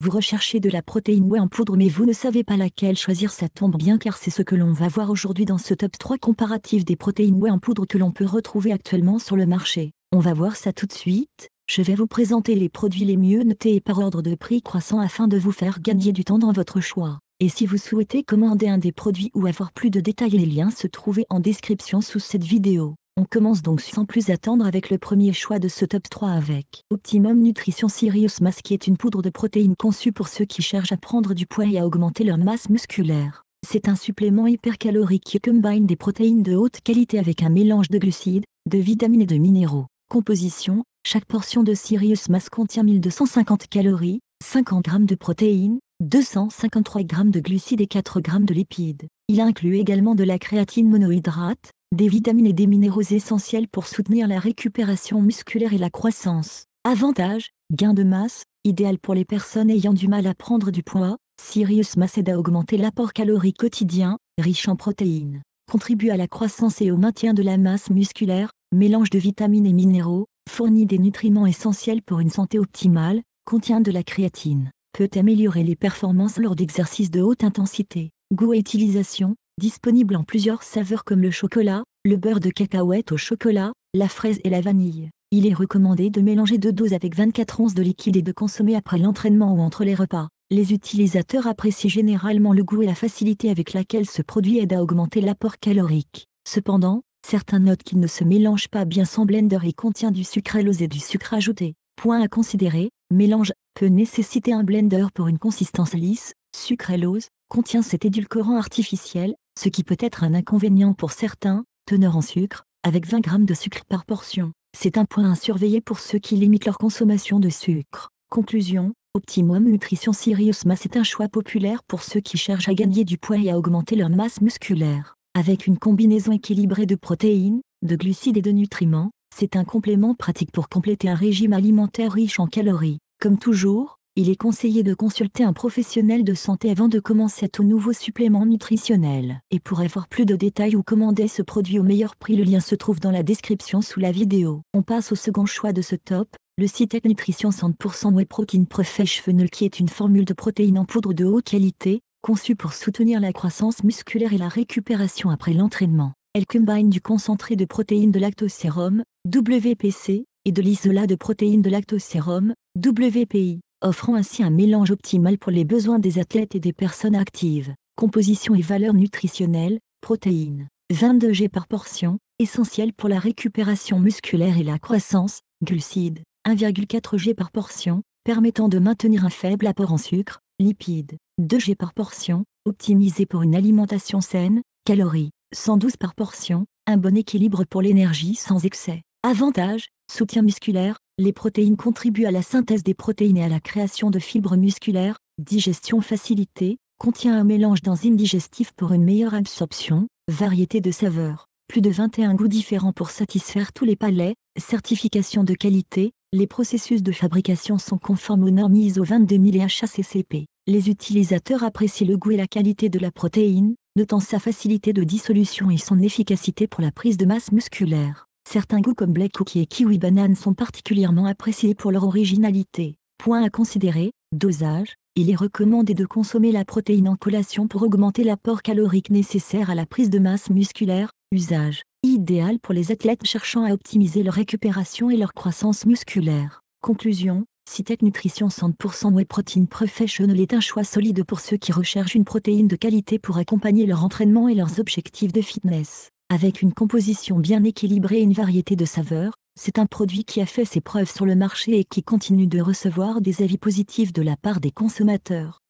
Vous recherchez de la protéine whey en poudre mais vous ne savez pas laquelle choisir, ça tombe bien car c'est ce que l'on va voir aujourd'hui dans ce top 3 comparatif des protéines whey en poudre que l'on peut retrouver actuellement sur le marché. On va voir ça tout de suite. Je vais vous présenter les produits les mieux notés et par ordre de prix croissant afin de vous faire gagner du temps dans votre choix. Et si vous souhaitez commander un des produits ou avoir plus de détails, les liens se trouvent en description sous cette vidéo. On commence donc sans plus attendre avec le premier choix de ce top 3 avec Optimum Nutrition Serious Mass, qui est une poudre de protéines conçue pour ceux qui cherchent à prendre du poids et à augmenter leur masse musculaire. C'est un supplément hypercalorique qui combine des protéines de haute qualité avec un mélange de glucides, de vitamines et de minéraux. Composition: chaque portion de Serious Mass contient 1250 calories, 50 g de protéines, 253 g de glucides et 4 g de lipides. Il inclut également de la créatine monohydrate, des vitamines et des minéraux essentiels pour soutenir la récupération musculaire et la croissance. Avantages: gain de masse, idéal pour les personnes ayant du mal à prendre du poids. Serious Mass aide à augmenter l'apport calorique quotidien, riche en protéines. Contribue à la croissance et au maintien de la masse musculaire. Mélange de vitamines et minéraux, fournit des nutriments essentiels pour une santé optimale. Contient de la créatine. Peut améliorer les performances lors d'exercices de haute intensité. Goût et utilisation: disponible en plusieurs saveurs comme le chocolat, le beurre de cacahuète au chocolat, la fraise et la vanille. Il est recommandé de mélanger 2 doses avec 24 onces de liquide et de consommer après l'entraînement ou entre les repas. Les utilisateurs apprécient généralement le goût et la facilité avec laquelle ce produit aide à augmenter l'apport calorique. Cependant, certains notent qu'il ne se mélange pas bien sans blender et contient du sucralose et du sucre ajouté. Point à considérer: mélange peut nécessiter un blender pour une consistance lisse. Sucralose contient cet édulcorant artificiel, ce qui peut être un inconvénient pour certains. Teneur en sucre, avec 20 g de sucre par portion. C'est un point à surveiller pour ceux qui limitent leur consommation de sucre. Conclusion: Optimum Nutrition Serious Mass est un choix populaire pour ceux qui cherchent à gagner du poids et à augmenter leur masse musculaire. Avec une combinaison équilibrée de protéines, de glucides et de nutriments, c'est un complément pratique pour compléter un régime alimentaire riche en calories. Comme toujours, il est conseillé de consulter un professionnel de santé avant de commencer à tout nouveau supplément nutritionnel. Et pour avoir plus de détails ou commander ce produit au meilleur prix, le lien se trouve dans la description sous la vidéo. On passe au second choix de ce top, le Cytec Nutrition 100% Whey Protein Professional, qui est une formule de protéines en poudre de haute qualité, conçue pour soutenir la croissance musculaire et la récupération après l'entraînement. Elle combine du concentré de protéines de lactosérum, WPC, et de l'isolat de protéines de lactosérum, WPI, offrant ainsi un mélange optimal pour les besoins des athlètes et des personnes actives. Composition et valeur nutritionnelle: protéines, 22 g par portion, essentiel pour la récupération musculaire et la croissance. Glucides, 1,4 g par portion, permettant de maintenir un faible apport en sucre. Lipides, 2 g par portion, optimisé pour une alimentation saine. Calories, 112 par portion, un bon équilibre pour l'énergie sans excès. Avantages: soutien musculaire, les protéines contribuent à la synthèse des protéines et à la création de fibres musculaires. Digestion facilitée, contient un mélange d'enzymes digestifs pour une meilleure absorption. Variété de saveurs, plus de 21 goûts différents pour satisfaire tous les palais. Certification de qualité, les processus de fabrication sont conformes aux normes ISO 22000 et HACCP. Les utilisateurs apprécient le goût et la qualité de la protéine, notant sa facilité de dissolution et son efficacité pour la prise de masse musculaire. Certains goûts comme Black Cookie et Kiwi Banane sont particulièrement appréciés pour leur originalité. Point à considérer: dosage, il est recommandé de consommer la protéine en collation pour augmenter l'apport calorique nécessaire à la prise de masse musculaire. Usage, idéal pour les athlètes cherchant à optimiser leur récupération et leur croissance musculaire. Conclusion: Cytec Nutrition 100% Whey Protein Professional est un choix solide pour ceux qui recherchent une protéine de qualité pour accompagner leur entraînement et leurs objectifs de fitness. Avec une composition bien équilibrée et une variété de saveurs, c'est un produit qui a fait ses preuves sur le marché et qui continue de recevoir des avis positifs de la part des consommateurs.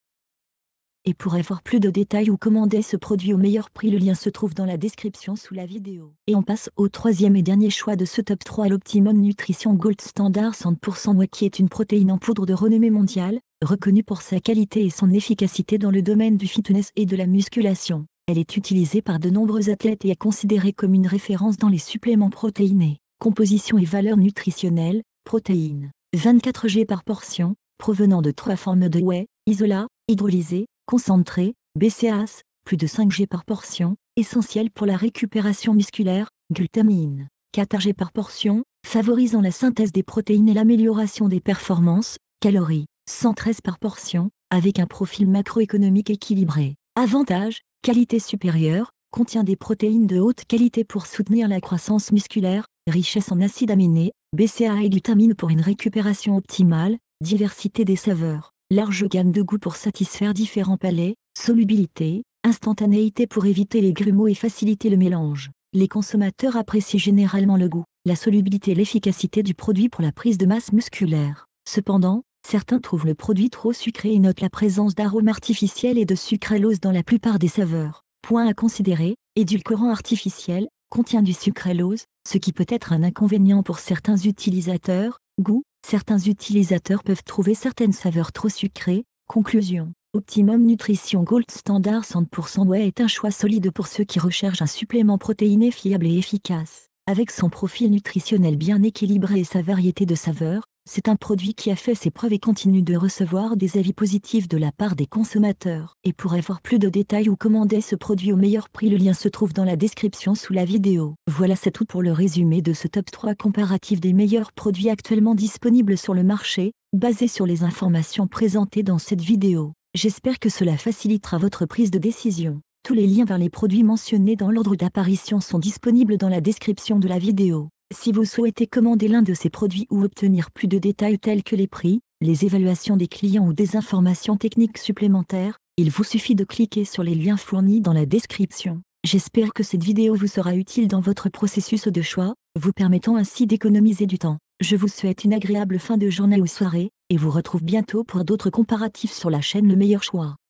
Et pour avoir plus de détails ou commander ce produit au meilleur prix, le lien se trouve dans la description sous la vidéo. Et on passe au troisième et dernier choix de ce top 3, l'Optimum Nutrition Gold Standard 100% Whey, qui est une protéine en poudre de renommée mondiale, reconnue pour sa qualité et son efficacité dans le domaine du fitness et de la musculation. Elle est utilisée par de nombreux athlètes et est considérée comme une référence dans les suppléments protéinés. Composition et valeur nutritionnelle: protéines, 24 g par portion, provenant de 3 formes de whey: isolat, hydrolysé, concentré, BCAAs, plus de 5 g par portion, essentiel pour la récupération musculaire. Glutamine, 4 g par portion, favorisant la synthèse des protéines et l'amélioration des performances. Calories, 113 par portion, avec un profil macroéconomique équilibré. Avantage, qualité supérieure, contient des protéines de haute qualité pour soutenir la croissance musculaire, richesse en acides aminés, BCAA et glutamine pour une récupération optimale, diversité des saveurs, large gamme de goûts pour satisfaire différents palais, solubilité, instantanéité pour éviter les grumeaux et faciliter le mélange. Les consommateurs apprécient généralement le goût, la solubilité et l'efficacité du produit pour la prise de masse musculaire. Cependant, certains trouvent le produit trop sucré et notent la présence d'arômes artificiels et de sucralose dans la plupart des saveurs. Point à considérer, édulcorant artificiel, contient du sucralose, ce qui peut être un inconvénient pour certains utilisateurs. Goût, certains utilisateurs peuvent trouver certaines saveurs trop sucrées. Conclusion. Optimum Nutrition Gold Standard 100% Whey est un choix solide pour ceux qui recherchent un supplément protéiné fiable et efficace. Avec son profil nutritionnel bien équilibré et sa variété de saveurs, c'est un produit qui a fait ses preuves et continue de recevoir des avis positifs de la part des consommateurs. Et pour avoir plus de détails ou commander ce produit au meilleur prix, le lien se trouve dans la description sous la vidéo. Voilà, c'est tout pour le résumé de ce top 3 comparatif des meilleurs produits actuellement disponibles sur le marché, basé sur les informations présentées dans cette vidéo. J'espère que cela facilitera votre prise de décision. Tous les liens vers les produits mentionnés dans l'ordre d'apparition sont disponibles dans la description de la vidéo. Si vous souhaitez commander l'un de ces produits ou obtenir plus de détails tels que les prix, les évaluations des clients ou des informations techniques supplémentaires, il vous suffit de cliquer sur les liens fournis dans la description. J'espère que cette vidéo vous sera utile dans votre processus de choix, vous permettant ainsi d'économiser du temps. Je vous souhaite une agréable fin de journée ou soirée, et vous retrouve bientôt pour d'autres comparatifs sur la chaîne Le Meilleur Choix.